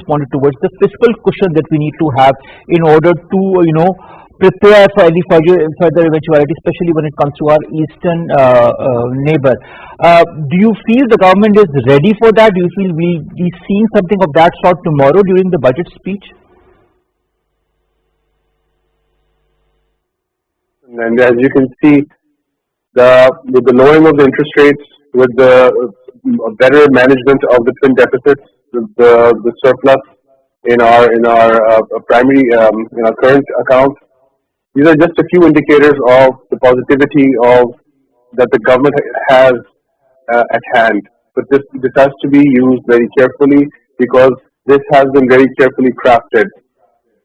responded towards the fiscal cushion that we need to have in order to, prepare for any further eventuality, especially when it comes to our eastern neighbor. Do you feel the government is ready for that? Do you feel we'll be seeing something of that sort tomorrow during the budget speech? And as you can see, with the lowering of the interest rates, with the better management of the twin deficits, the surplus in our primary in our current account, these are just a few indicators of the positivity of that the government has at hand. But this has to be used very carefully because this has been very carefully crafted.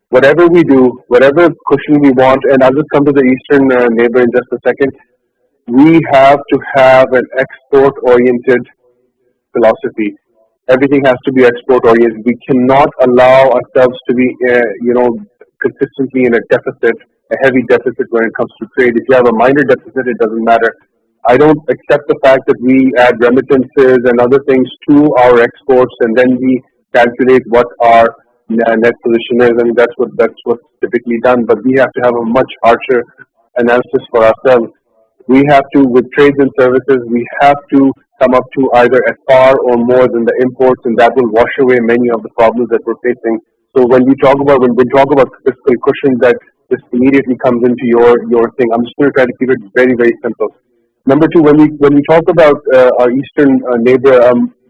Whatever we do, whatever cushion we want, and I'll just come to the eastern neighbor in just a second, we have to have an export-oriented philosophy. Everything has to be export-oriented. We cannot allow ourselves to be, consistently in a deficit, a heavy deficit when it comes to trade. If you have a minor deficit, it doesn't matter. I don't accept the fact that we add remittances and other things to our exports, and then we calculate what our net position is, and that's what's typically done. But we have to have a much harsher analysis for ourselves. We have to, with trades and services, we have to come up to either at par or more than the imports, and that will wash away many of the problems that we're facing. So when we talk about fiscal cushion, that this immediately comes into your thing. I'm just going to try to keep it very, very simple. Number two, when we talk about our eastern neighbor,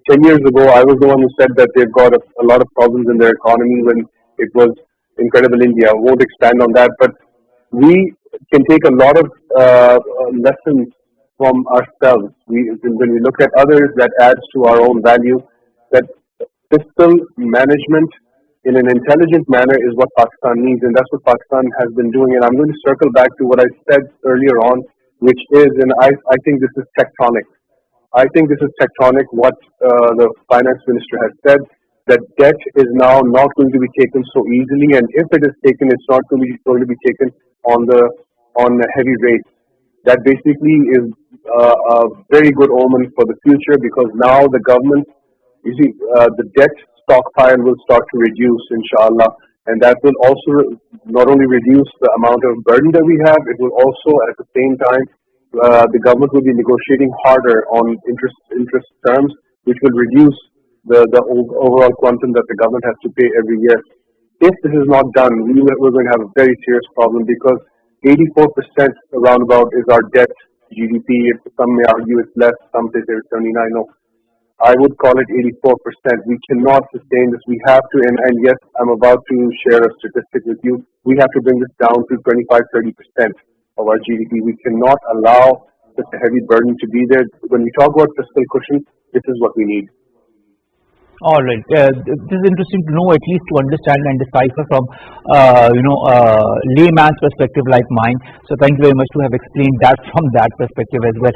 10 years ago, I was the one who said that they've got a lot of problems in their economy when it was Incredible India. I won't expand on that, but we can take a lot of lessons from ourselves. When we look at others, that adds to our own value. That fiscal management in an intelligent manner is what Pakistan needs, and that's what Pakistan has been doing. And I'm going to circle back to what I said earlier on, which is, and I think this is tectonic. I think this is tectonic what the finance minister has said, that debt is now not going to be taken so easily, and if it is taken, it's not going to be taken on heavy rates. That basically is a very good omen for the future, because now the government, the debt stockpile will start to reduce, inshallah, and that will also not only reduce the amount of burden that we have, it will also at the same time the government will be negotiating harder on interest terms, which will reduce the overall quantum that the government has to pay every year. If this is not done, we're going to have a very serious problem, because 84% roundabout is our debt GDP. Some may argue it's less, some say it's 79. No, I would call it 84%. We cannot sustain this. We have to, and yes, I'm about to share a statistic with you. We have to bring this down to 25-30% of our GDP. We cannot allow such a heavy burden to be there. When we talk about fiscal cushion, this is what we need. All right. This is interesting to know, at least to understand and decipher from, layman's perspective like mine. So thank you very much to have explained that from that perspective as well.